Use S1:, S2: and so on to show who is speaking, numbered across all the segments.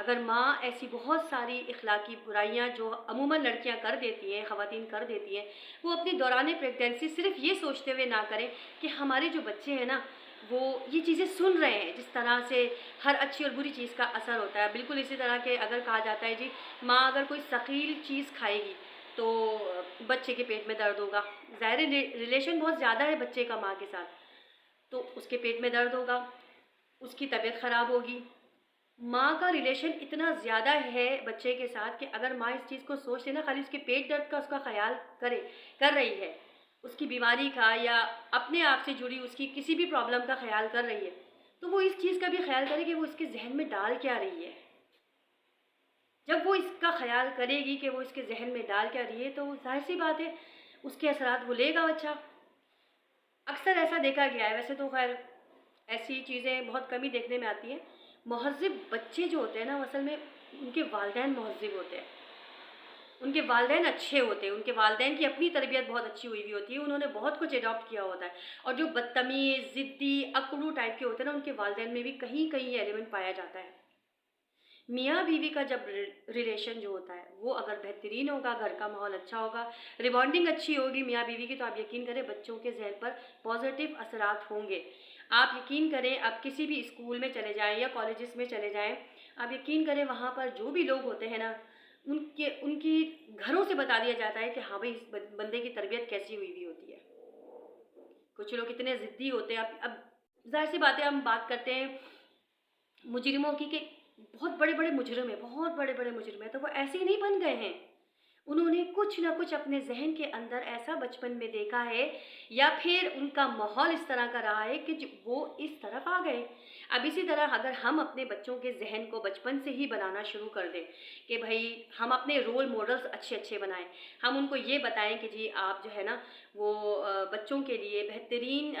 S1: اگر ماں ایسی بہت ساری اخلاقی برائیاں جو عموماً لڑکیاں کر دیتی ہیں، خواتین کر دیتی ہیں، وہ اپنی دوران پریگنینسی صرف یہ سوچتے ہوئے نہ کریں کہ ہمارے جو بچے ہیں نا وہ یہ چیزیں سن رہے ہیں، جس طرح سے ہر اچھی اور بری چیز کا اثر ہوتا ہے، بالکل اسی طرح کہ اگر کہا جاتا ہے جی ماں اگر کوئی ثقیل چیز کھائے گی تو بچے کے پیٹ میں درد ہوگا، ظاہر ریلیشن بہت زیادہ ہے بچے کا ماں کے ساتھ، تو اس کے پیٹ میں درد ہوگا، اس کی طبیعت خراب ہوگی۔ ماں کا ریلیشن اتنا زیادہ ہے بچے کے ساتھ کہ اگر ماں اس چیز کو سوچ لے نا، خالی اس کے پیٹ درد کا اس کا خیال کر رہی ہے، اس کی بیماری کا یا اپنے آپ سے جڑی اس کی کسی بھی پرابلم کا خیال کر رہی ہے، تو وہ اس چیز کا بھی خیال کرے کہ وہ اس کے ذہن میں ڈال کیا رہی ہے۔ جب وہ اس کا خیال کرے گی کہ وہ اس کے ذہن میں ڈال کیا رہی ہے تو ظاہر سی بات ہے اس کے اثرات وہ لے گا بچہ۔ اکثر ایسا دیکھا گیا ہے، ویسے تو خیر ایسی چیزیں بہت کم ہی دیکھنے میں آتی ہیں، مہذب بچے جو ہوتے ہیں نا اصل میں ان کے والدین مہذب ہوتے ہیں، ان کے والدین اچھے ہوتے ہیں، ان کے والدین کی اپنی تربیت بہت اچھی ہوئی ہوئی ہوتی ہے، انہوں نے بہت کچھ اڈاپٹ کیا ہوتا ہے، اور جو بدتمیز ضدی اکڑو ٹائپ کے ہوتے ہیں نا ان کے والدین میں بھی کہیں کہیں یہ ایلیمنٹ پایا جاتا ہے۔ میاں بیوی کا جب ریلیشن جو ہوتا ہے وہ اگر بہترین ہوگا، گھر کا ماحول اچھا ہوگا، ریبانڈنگ اچھی ہوگی میاں بیوی کی، تو آپ یقین کریں بچوں کے ذہن پر پازیٹیو اثرات ہوں گے۔ آپ یقین کریں آپ کسی بھی اسکول میں چلے جائیں یا کالجز میں چلے جائیں، آپ یقین کریں وہاں پر جو بھی لوگ ہوتے ہیں نا ان کی گھروں سے بتا دیا جاتا ہے کہ ہاں بھائی اس بندے کی تربیت کیسی ہوئی ہوئی ہوتی ہے۔ کچھ لوگ اتنے ضدی ہوتے ہیں، اب ظاہر سی بات ہے ہم بات کرتے ہیں مجرموں کی کہ بہت بڑے بڑے مجرم ہیں، بہت بڑے بڑے مجرم ہیں، تو وہ ایسے ہی نہیں بن گئے ہیں، انہوں نے کچھ نہ کچھ اپنے ذہن کے اندر ایسا بچپن میں دیکھا ہے یا پھر ان کا ماحول اس طرح کا رہا ہے کہ وہ اس طرف آ گئے۔ اب اسی طرح اگر ہم اپنے بچوں کے ذہن کو بچپن سے ہی بنانا شروع کر دیں کہ بھائی ہم اپنے رول ماڈلز اچھے اچھے بنائیں، ہم ان کو یہ بتائیں کہ جی آپ جو ہے نا وہ بچوں کے لیے بہترین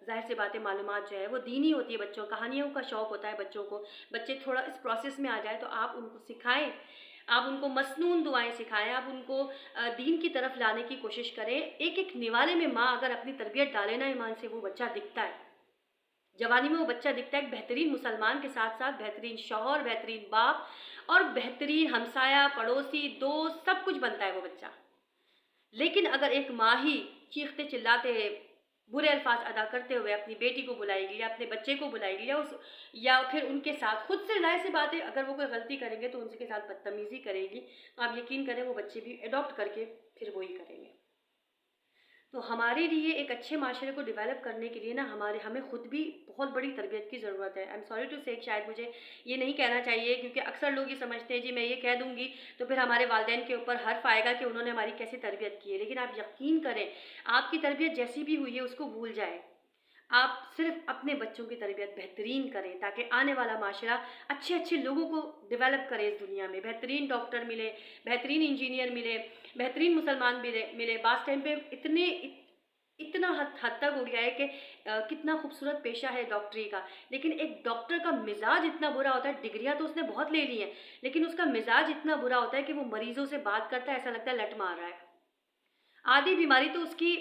S1: ظاہر سی باتیں معلومات جو ہے وہ دینی ہوتی ہے، بچوں کہانیوں کا شوق ہوتا ہے بچوں کو، بچے تھوڑا اس پروسیس میں آ جائے تو آپ ان کو سکھائیں، آپ ان کو مسنون دعائیں سکھائیں، آپ ان کو دین کی طرف لانے کی کوشش کریں۔ ایک ایک نوالے میں ماں اگر اپنی تربیت ڈالے نا ایمان سے، وہ بچہ دکھتا ہے، جوانی میں وہ بچہ دکھتا ہے ایک بہترین مسلمان کے ساتھ ساتھ بہترین شوہر، بہترین باپ اور بہترین ہمسایہ، پڑوسی، دوست، سب کچھ بنتا ہے وہ بچہ۔ لیکن اگر ایک ماں ہی چیختے چلاتے برے الفاظ ادا کرتے ہوئے اپنی بیٹی کو بلائے گی یا اپنے بچے کو بلائے گی یا پھر ان کے ساتھ خود سے ظاہر سی بات ہے اگر وہ کوئی غلطی کریں گے تو ان کے ساتھ بدتمیزی کرے گی، تو آپ یقین کریں وہ بچے بھی اڈاپٹ کر کے پھر وہی کریں گے۔ تو ہمارے لیے ایک اچھے معاشرے کو ڈیولپ کرنے کے لیے نا ہمیں خود بھی بہت بڑی تربیت کی ضرورت ہے۔ آئی ایم سوری ٹو سے شاید مجھے یہ نہیں کہنا چاہیے کیونکہ اکثر لوگ یہ سمجھتے ہیں جی میں یہ کہہ دوں گی تو پھر ہمارے والدین کے اوپر حرف آئے گا کہ انہوں نے ہماری کیسی تربیت کی ہے، لیکن آپ یقین کریں آپ کی تربیت جیسی بھی ہوئی ہے اس کو بھول جائیں، آپ صرف اپنے بچوں کی تربیت بہترین کریں تاکہ آنے والا معاشرہ اچھے اچھے لوگوں کو ڈیولپ کرے، اس دنیا میں بہترین ڈاکٹر ملے، بہترین انجینئر ملے، بہترین مسلمان ملے۔ بعض ٹائم پہ اتنا حد تک ہو گیا ہے کہ کتنا خوبصورت پیشہ ہے ڈاکٹری کا، لیکن ایک ڈاکٹر کا مزاج اتنا برا ہوتا ہے، ڈگریاں تو اس نے بہت لے لی ہیں لیکن اس کا مزاج اتنا برا ہوتا ہے کہ وہ مریضوں سے بات کرتا ہے ایسا لگتا ہے لٹ مار رہا ہے۔ آدھی بیماری تو اس کی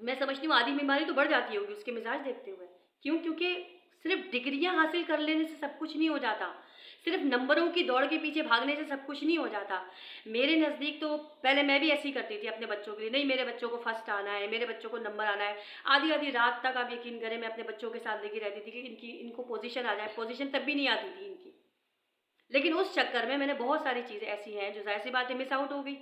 S1: میں سمجھتی ہوں آدھی بیماری تو بڑھ جاتی ہوگی اس کے مزاج دیکھتے ہوئے، کیوں؟ کیونکہ صرف ڈگریاں حاصل کر لینے سے سب کچھ نہیں ہو جاتا، صرف نمبروں کی دوڑ کے پیچھے بھاگنے سے سب کچھ نہیں ہو جاتا۔ میرے نزدیک تو پہلے میں بھی ایسی کرتی تھی اپنے بچوں کے لیے، نہیں میرے بچوں کو فرسٹ آنا ہے، میرے بچوں کو نمبر آنا ہے، آدھی آدھی رات تک آپ یقین کریں میں اپنے بچوں کے ساتھ لگی رہتی تھی کہ ان کو پوزیشن آ جائے، پوزیشن تب بھی نہیں آتی تھی ان کی، لیکن اس چکر میں نے بہت ساری چیزیں ایسی ہیں جو ظاہر سی بات ہے مس آؤٹ ہو گئی۔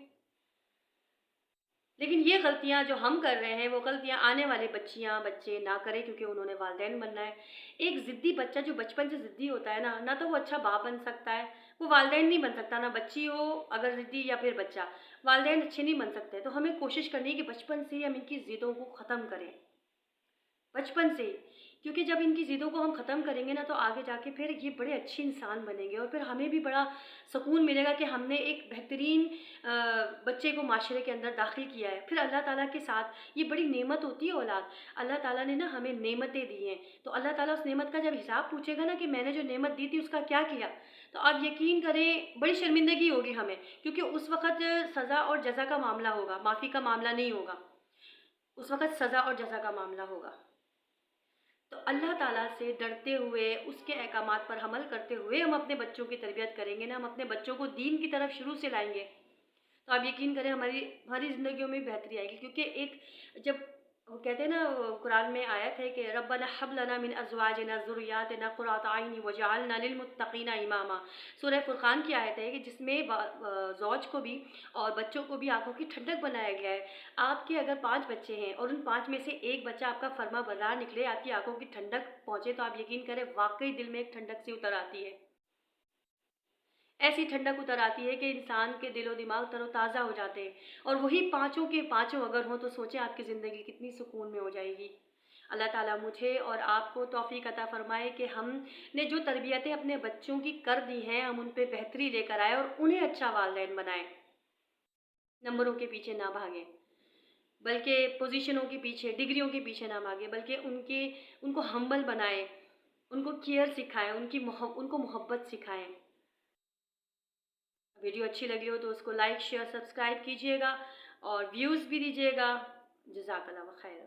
S1: لیکن یہ غلطیاں جو ہم کر رہے ہیں وہ غلطیاں آنے والے بچے نہ کریں کیونکہ انہوں نے والدین بننا ہے۔ ایک ضدی بچہ جو بچپن سے ضدی ہوتا ہے نا، نہ تو وہ اچھا باپ بن سکتا ہے، وہ والدین نہیں بن سکتا، نہ بچی ہو اگر ضدی یا پھر بچہ، والدین اچھے نہیں بن سکتے۔ تو ہمیں کوشش کرنی ہے کہ بچپن سے ہی ہم ان کی ضدوں کو ختم کریں، بچپن سے ہی، کیونکہ جب ان کی ضدوں کو ہم ختم کریں گے نا تو آگے جا کے پھر یہ بڑے اچھے انسان بنیں گے اور پھر ہمیں بھی بڑا سکون ملے گا کہ ہم نے ایک بہترین بچے کو معاشرے کے اندر داخل کیا ہے۔ پھر اللہ تعالیٰ کے ساتھ یہ بڑی نعمت ہوتی ہے اولاد، اللہ تعالیٰ نے نا ہمیں نعمتیں دی ہیں، تو اللہ تعالیٰ اس نعمت کا جب حساب پوچھے گا نا کہ میں نے جو نعمت دی تھی اس کا کیا کیا، تو آپ یقین کریں بڑی شرمندگی ہوگی ہمیں، کیونکہ اس وقت سزا اور جزا کا معاملہ ہوگا، معافی کا معاملہ نہیں ہوگا، اس وقت سزا اور جزا کا معاملہ ہوگا۔ تو اللہ تعالیٰ سے ڈرتے ہوئے، اس کے احکامات پر عمل کرتے ہوئے ہم اپنے بچوں کی تربیت کریں گے نا، ہم اپنے بچوں کو دین کی طرف شروع سے لائیں گے، تو آپ یقین کریں ہماری زندگیوں میں بہتری آئے گی، کیونکہ ایک جب وہ کہتے ہیں نا، قرآن میں آیت ہے کہ ربنا حب لنا من ازواجنا ذریاتنا قرۃ اعین وجعلنا للمتقین اماما۔ سورہ فرقان کی آیت ہے کہ جس میں زوج کو بھی اور بچوں کو بھی آنکھوں کی ٹھنڈک بنایا گیا ہے۔ آپ کے اگر 5 بچے ہیں اور ان 5 میں سے ایک بچہ آپ کا فرما بردار نکلے، آپ کی آنکھوں کی ٹھنڈک پہنچے، تو آپ یقین کریں واقعی دل میں ایک ٹھنڈک سی اتر آتی ہے، ایسی ٹھنڈک اتر آتی ہے کہ انسان کے دل و دماغ تر و تازہ ہو جاتے ہیں، اور وہی پانچوں کے پانچوں اگر ہوں تو سوچیں آپ کی زندگی کتنی سکون میں ہو جائے گی۔ اللہ تعالیٰ مجھے اور آپ کو توفیق عطا فرمائے کہ ہم نے جو تربیتیں اپنے بچوں کی کر دی ہیں، ہم ان پہ بہتری لے کر آئیں اور انہیں اچھا والدین بنائیں، نمبروں کے پیچھے نہ بھاگیں، بلکہ پوزیشنوں کے پیچھے، ڈگریوں کے پیچھے نہ بھاگیں، بلکہ ان کو ہمبل بنائیں، ان کو کیئر سکھائیں، ان کو محبت سکھائیں۔ ویڈیو اچھی لگی ہو تو اس کو لائک شیئر سبسکرائب کیجیے گا اور ویوز بھی دیجیے گا۔ جزاک اللہ خیر۔